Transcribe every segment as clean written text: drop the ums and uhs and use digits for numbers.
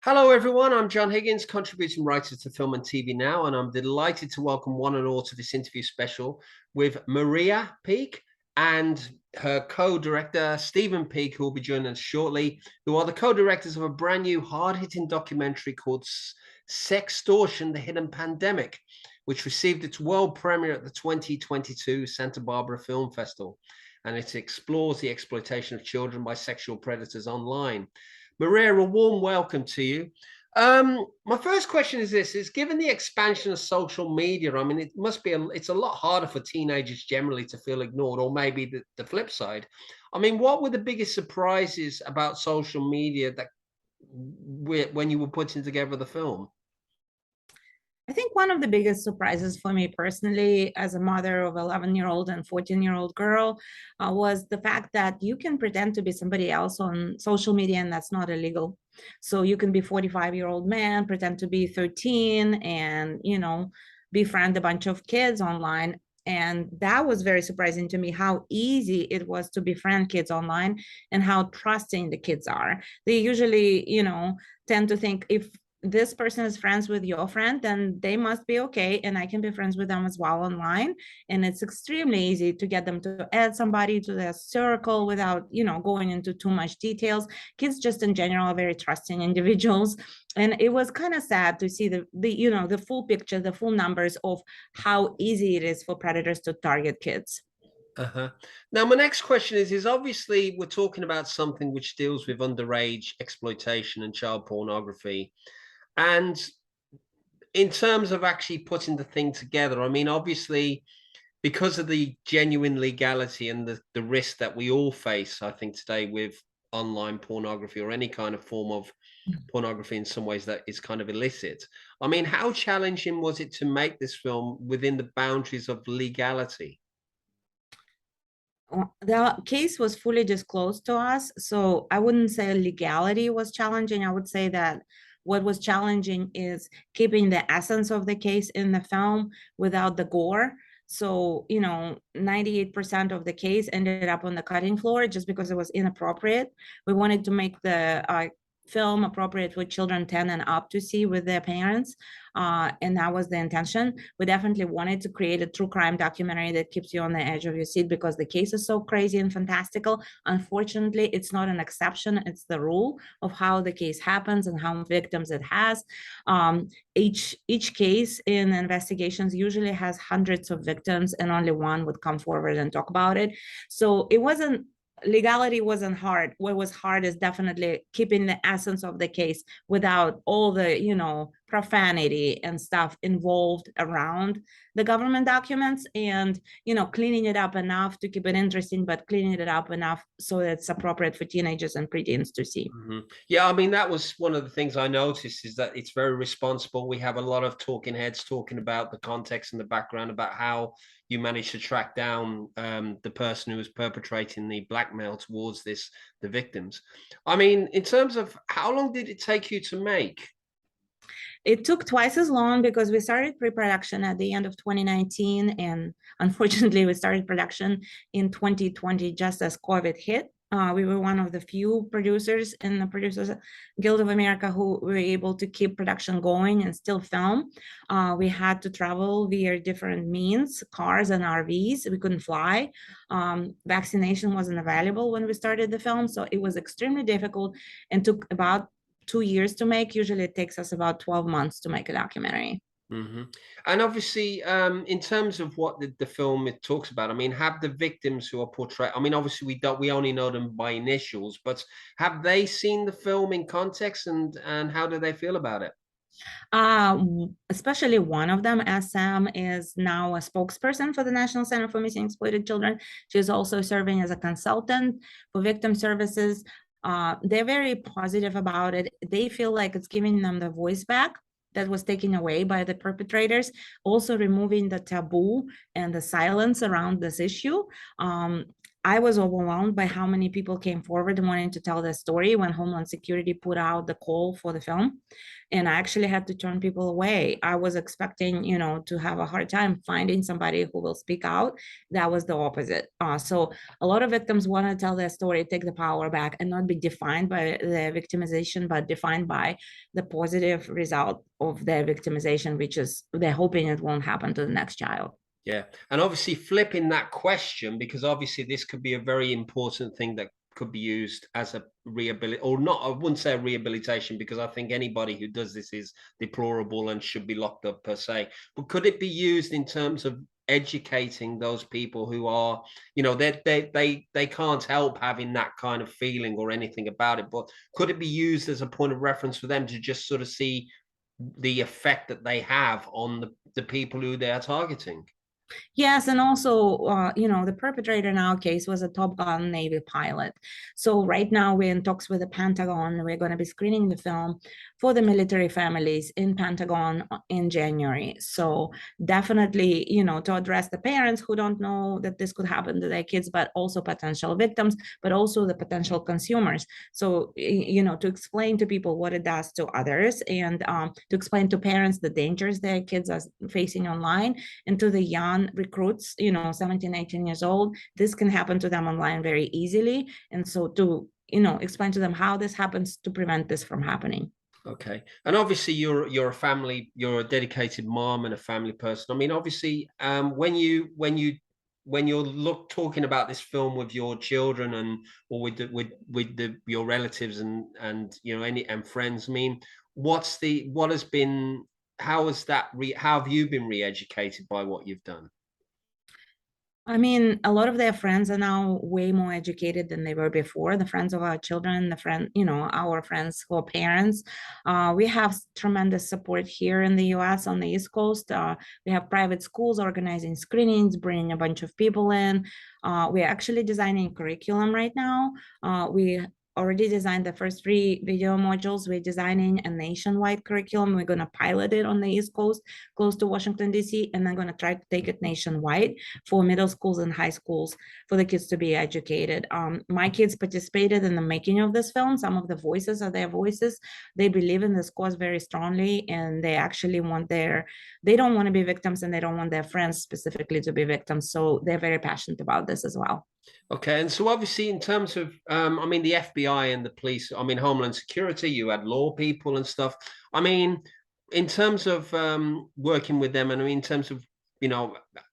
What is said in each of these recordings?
Hello, everyone. I'm John Higgins, contributing writer to Film and TV Now, and I'm delighted to welcome one and all to this interview special with Maria Peake and her co-director, Stephen Peake, who will be joining us shortly, who are the co-directors of a brand new hard-hitting documentary called Sextortion, The Hidden Pandemic, which received its world premiere at the 2022 Santa Barbara Film Festival, and it explores the exploitation of children by sexual predators online. Maria, a warm welcome to you. My first question is this: is given the expansion of social media, I mean, it must be it's a lot harder for teenagers generally to feel ignored, or maybe the flip side. I mean, what were the biggest surprises about social media that when you were putting together the film? I think one of the biggest surprises for me personally, as a mother of 11-year-old and 14-year-old girl, was the fact that you can pretend to be somebody else on social media, and that's not illegal. So you can be 45-year-old man, pretend to be 13, and befriend a bunch of kids online. And that was very surprising to me, how easy it was to befriend kids online and how trusting the kids are. They usually, tend to think if this person is friends with your friend, then they must be okay, and I can be friends with them as well online. And it's extremely easy to get them to add somebody to their circle without going into too much details. Kids just in general are very trusting individuals, and it was kind of sad to see the full picture, the full numbers of how easy it is for predators to target kids. Uh-huh. Now, my next question is obviously we're talking about something which deals with underage exploitation and child pornography. And in terms of actually putting the thing together, I mean, obviously, because of the genuine legality and the risk that we all face, I think today with online pornography or any kind of form of pornography in some ways that is kind of illicit. I mean, how challenging was it to make this film within the boundaries of legality? The case was fully disclosed to us, so I wouldn't say legality was challenging. I would say that what was challenging is keeping the essence of the case in the film without the gore. So, 98% of the case ended up on the cutting floor just because it was inappropriate. We wanted to make the film appropriate for children 10 and up to see with their parents, and that was the intention. We definitely wanted to create a true crime documentary that keeps you on the edge of your seat because the case is so crazy and fantastical. Unfortunately, it's not an exception, it's the rule of how the case happens and how many victims it has. Each case in investigations usually has hundreds of victims, and only one would come forward and talk about it. So it wasn't legality wasn't hard. What was hard is definitely keeping the essence of the case without all the profanity and stuff involved around the government documents, and cleaning it up enough to keep it interesting, but cleaning it up enough so that it's appropriate for teenagers and preteens to see. Yeah, I mean, that was one of the things I noticed is that it's very responsible. We have a lot of talking heads talking about the context and the background about how you managed to track down the person who was perpetrating the blackmail towards the victims. I mean, in terms of how long did it take you to make? It took twice as long because we started pre-production at the end of 2019, and unfortunately we started production in 2020 just as COVID hit. We were one of the few producers in the Producers Guild of America who were able to keep production going and still film. We had to travel via different means, cars and RVs. We couldn't fly. Vaccination wasn't available when we started the film, so it was extremely difficult and took about 2 years to make. Usually it takes us about 12 months to make a documentary. And obviously, in terms of what the film it talks about, I mean, have the victims who are portrayed, I mean, obviously we only know them by initials, but have they seen the film in context, and how do they feel about it? Especially one of them, SM, is now a spokesperson for the National Center for Missing and Exploited Children. She's also serving as a consultant for victim services. They're very positive about it. They feel like it's giving them the voice back that was taken away by the perpetrators, also removing the taboo and the silence around this issue. I was overwhelmed by how many people came forward and wanting to tell their story when Homeland Security put out the call for the film. And I actually had to turn people away. I was expecting, to have a hard time finding somebody who will speak out. That was the opposite. So a lot of victims want to tell their story, take the power back, and not be defined by their victimization, but defined by the positive result of their victimization, which is they're hoping it won't happen to the next child. Yeah. And obviously flipping that question, because obviously this could be a very important thing that could be used as a rehabilitation, or not, I wouldn't say a rehabilitation, because I think anybody who does this is deplorable and should be locked up per se. But could it be used in terms of educating those people who are, they can't help having that kind of feeling or anything about it, but could it be used as a point of reference for them to just sort of see the effect that they have on the people who they are targeting? Yes, and also, the perpetrator in our case was a Top Gun Navy pilot. So right now we're in talks with the Pentagon. We're going to be screening the film for the military families in Pentagon in January. So definitely, to address the parents who don't know that this could happen to their kids, but also potential victims, but also the potential consumers. So, to explain to people what it does to others, and to explain to parents the dangers their kids are facing online, and to the young recruits, 17, 18 years old, this can happen to them online very easily. And so to, explain to them how this happens to prevent this from happening. Okay. And obviously you're a dedicated mom and a family person. I mean, obviously, when you're talking about this film with your children, and or with your relatives and any and friends, I mean, what has been how has that how have you been re-educated by what you've done? I mean, a lot of their friends are now way more educated than they were before. The friends of our children, our friends who are parents. We have tremendous support here in the US on the East Coast. We have private schools organizing screenings, bringing a bunch of people in. We're actually designing curriculum right now. We already designed the first 3 video modules. We're designing a nationwide curriculum. We're going to pilot it on the East Coast, close to Washington, D.C., and then going to try to take it nationwide for middle schools and high schools for the kids to be educated. My kids participated in the making of this film. Some of the voices are their voices. They believe in this cause very strongly, and they actually they don't want to be victims, and they don't want their friends specifically to be victims. So they're very passionate about this as well. Okay, and so obviously in terms of, I mean, the FBI and the police, I mean, Homeland Security, you had law people and stuff. I mean, in terms of working with them, and I mean, in terms of,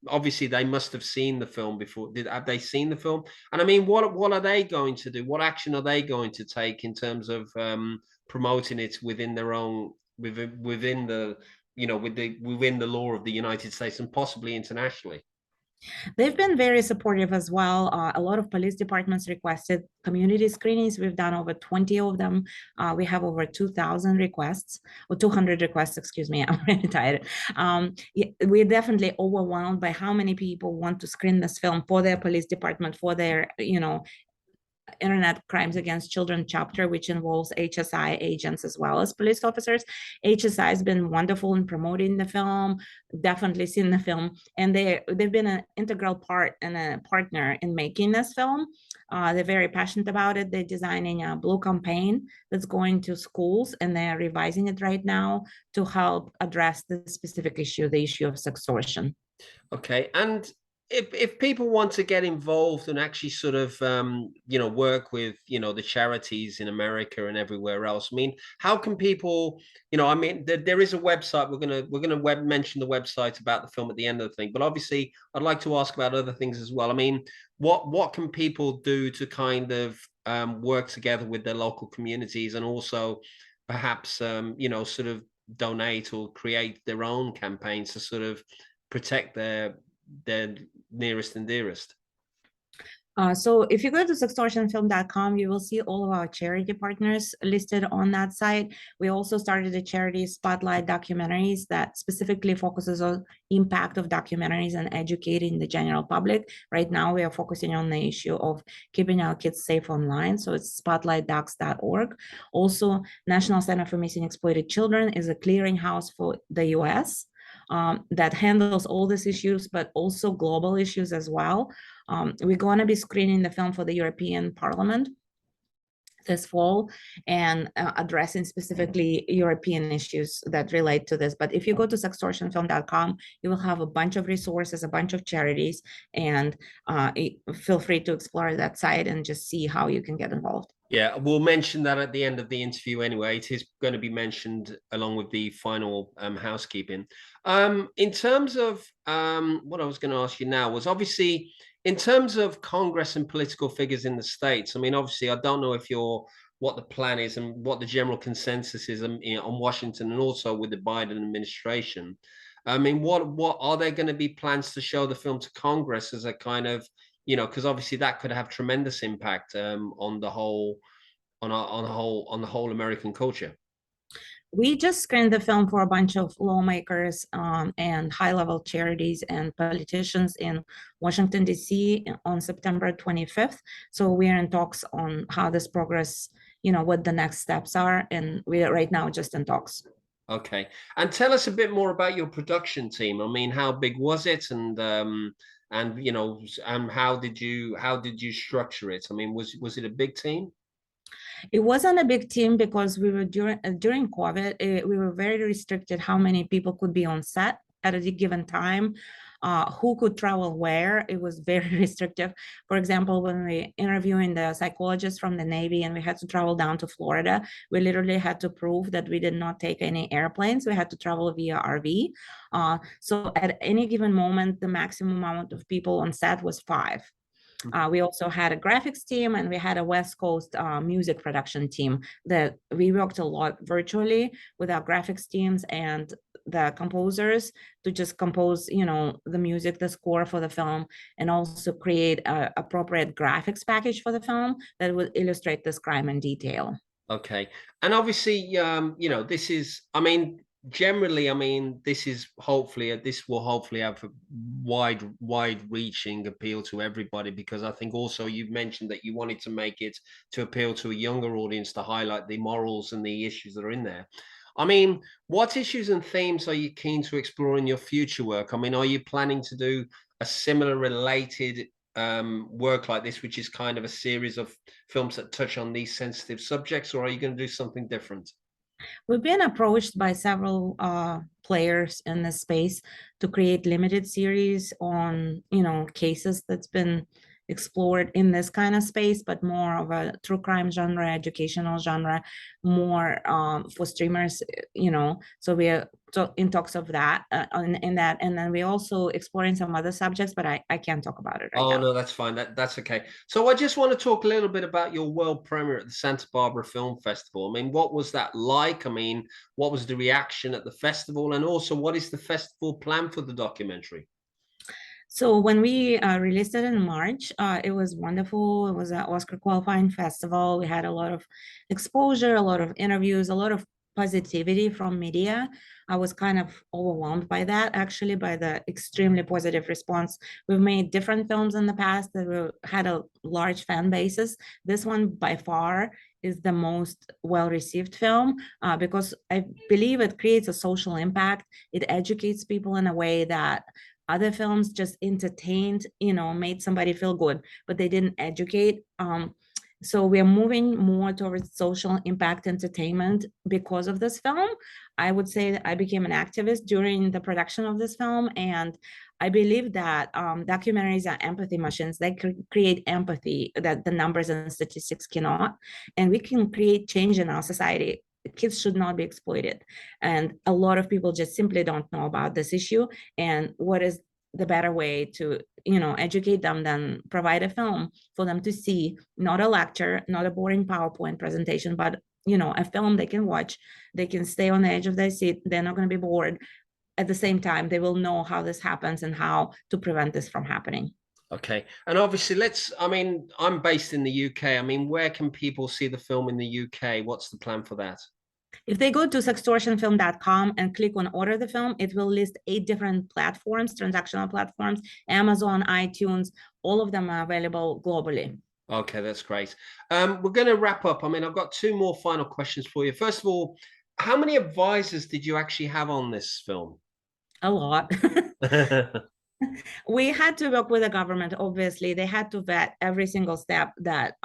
obviously they must have seen the film before. Have they seen the film? And I mean, what are they going to do? What action are they going to take in terms of promoting it within their own, within the, within the law of the United States and possibly internationally? They've been very supportive as well. A lot of police departments requested community screenings. We've done over 20 of them. We have over 2,000 requests, or 200 requests, excuse me. I'm really tired. We're definitely overwhelmed by how many people want to screen this film for their police department, for their, Internet Crimes Against Children chapter, which involves HSI agents as well as police officers. HSI has been wonderful in promoting the film, definitely seen the film, and they've been an integral part and a partner in making this film. They're very passionate about it. They're designing a blue campaign that's going to schools, and they're revising it right now to help address the specific issue, the issue of sextortion. Okay, and if people want to get involved and actually sort of work with the charities in America and everywhere else, I mean, how can people, I mean, there is a website. We're gonna mention the website about the film at the end of the thing, but obviously I'd like to ask about other things as well. I mean, what can people do to kind of work together with their local communities, and also perhaps sort of donate or create their own campaigns to sort of protect their nearest and dearest? So if you go to sextortionfilm.com, you will see all of our charity partners listed on that site. We also started a charity Spotlight Documentaries that specifically focuses on impact of documentaries and educating the general public. Right now, we are focusing on the issue of keeping our kids safe online. So it's spotlightdocs.org. Also, National Center for Missing Exploited Children is a clearinghouse for the US that handles all these issues, but also global issues as well. We're going to be screening the film for the European Parliament this fall and addressing specifically European issues that relate to this. But if you go to sextortionfilm.com, you will have a bunch of resources, a bunch of charities, and feel free to explore that site and just see how you can get involved. Yeah, we'll mention that at the end of the interview anyway. It is going to be mentioned along with the final housekeeping. In terms of what I was going to ask you now was obviously in terms of Congress and political figures in the States. I mean, obviously, I don't know if you're what the plan is and what the general consensus is on Washington and also with the Biden administration. I mean, what are there going to be plans to show the film to Congress as a kind of because obviously that could have tremendous impact on the whole on the whole American culture. We just screened the film for a bunch of lawmakers and high-level charities and politicians in Washington, D.C. on September 25th. So we're in talks on how this progress, what the next steps are. And we're right now just in talks. Okay. And tell us a bit more about your production team. I mean, how big was it? And how did you structure it? I mean, was it a big team? It wasn't a big team because we were during COVID, we were very restricted how many people could be on set at a given time, who could travel where. It was very restrictive. For example, when we interviewing the psychologist from the Navy and we had to travel down to Florida, we literally had to prove that we did not take any airplanes. We had to travel via RV. So at any given moment, the maximum amount of people on set was 5. We also had a graphics team and we had a West Coast music production team that we worked a lot virtually with our graphics teams and the composers to just compose, the music, the score for the film, and also create a appropriate graphics package for the film that would illustrate this crime in detail. Okay. And obviously, this is, I mean, generally, I mean, this will hopefully have a wide reaching appeal to everybody, because I think also you've mentioned that you wanted to make it to appeal to a younger audience to highlight the morals and the issues that are in there. I mean, what issues and themes are you keen to explore in your future work? I mean, are you planning to do a similar related work like this, which is kind of a series of films that touch on these sensitive subjects, or are you going to do something different? We've been approached by several players in this space to create limited series on, cases that's been explored in this kind of space, but more of a true crime genre, educational genre, more for streamers, So we are in talks of that, in that, and then we're also exploring some other subjects, but I can't talk about it right now. Oh no, that's fine. That's okay. So I just want to talk a little bit about your world premiere at the Santa Barbara Film Festival. I mean, what was that like? I mean, what was the reaction at the festival, and also what is the festival plan for the documentary? So when we released it in March, it was wonderful. It was an Oscar qualifying festival. We had a lot of exposure, a lot of interviews, a lot of positivity from media. I was kind of overwhelmed by that, actually, by the extremely positive response. We've made different films in the past that had a large fan bases. This one, by far, is the most well-received film because I believe it creates a social impact. It educates people in a way that other films just entertained, made somebody feel good, but they didn't educate. So we are moving more towards social impact entertainment because of this film. I would say that I became an activist during the production of this film, and I believe that documentaries are empathy machines. They create empathy that the numbers and statistics cannot, and we can create change in our society. Kids should not be exploited, and a lot of people just simply don't know about this issue. And what is the better way to educate them than provide a film for them to see, not a lecture, not a boring PowerPoint presentation, but a film they can watch. They can stay on the edge of their seat. They're not going to be bored. At the same time, they will know how this happens and how to prevent this from happening. Okay. And obviously, I mean, I'm based in the UK. I mean, where can people see the film in the UK? What's the plan for that? If they go to sextortionfilm.com and click on order the film, it will list 8 different platforms, transactional platforms, Amazon, iTunes, all of them are available globally. Okay, that's great. We're going to wrap up. I mean, I've got 2 more final questions for you. First of all, how many advisors did you actually have on this film? A lot. We had to work with the government. Obviously, they had to vet every single step that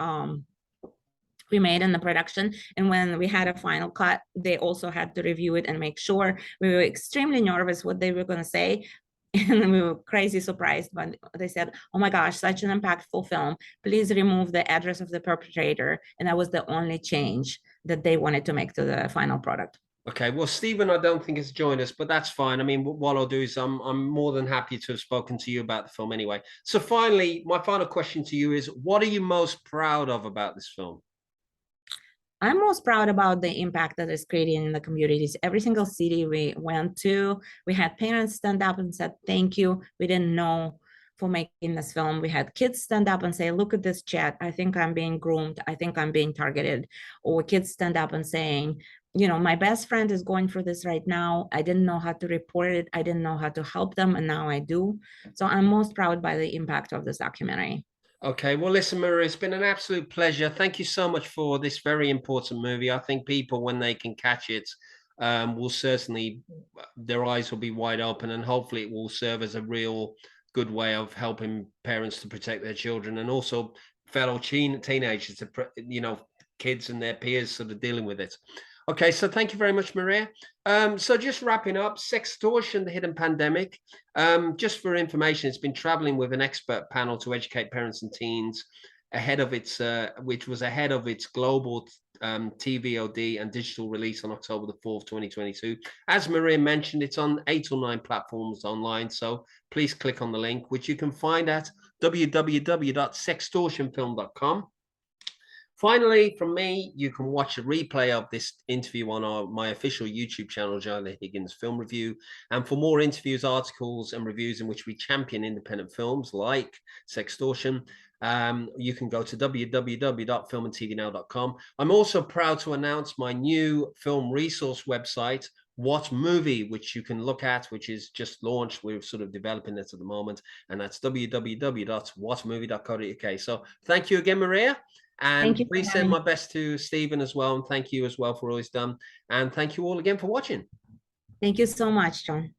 we made in the production. And when we had a final cut, they also had to review it and make sure. We were extremely nervous what they were going to say. And we were crazy surprised when they said, oh my gosh, such an impactful film. Please remove the address of the perpetrator. And that was the only change that they wanted to make to the final product. Okay, well, Stephen, I don't think has joined us, but that's fine. I mean, what I'll do is I'm more than happy to have spoken to you about the film anyway. So finally, my final question to you is, what are you most proud of about this film? I'm most proud about the impact that it's creating in the communities. Every single city we went to, we had parents stand up and said, thank you. We didn't know for making this film. We had kids stand up and say, look at this chat. I think I'm being groomed. I think I'm being targeted. Or kids stand up and saying, you know, my best friend is going through this right now. I didn't know how to report it. I didn't know how to help them. And now I do. So I'm most proud by the impact of this documentary. Okay, well, listen, Maria, it's been an absolute pleasure. Thank you so much for this very important movie. I think people, when they can catch it, will certainly, their eyes will be wide open, and hopefully it will serve as a real good way of helping parents to protect their children, and also fellow teenagers, to, you know, kids and their peers sort of dealing with it. Okay, so thank you very much, Maria. So just wrapping up, Sextortion, the Hidden Pandemic. Just for information, it's been traveling with an expert panel to educate parents and teens ahead of its, which was ahead of its global TVOD and digital release on October the 4th, 2022. As Maria mentioned, it's on 8 or 9 platforms online, so please click on the link, which you can find at www.sextortionfilm.com. Finally, from me, you can watch a replay of this interview on my official YouTube channel, Joe Higgins Film Review. And for more interviews, articles, and reviews in which we champion independent films like Sextortion, you can go to www.filmandtvnow.com. I'm also proud to announce my new film resource website, What Movie, which you can look at, which is just launched. We're sort of developing it at the moment, and that's www.whatmovie.co.uk. So thank you again, Maria. And please send my best to Stephen as well. And thank you as well for all he's done. And thank you all again for watching. Thank you so much, John.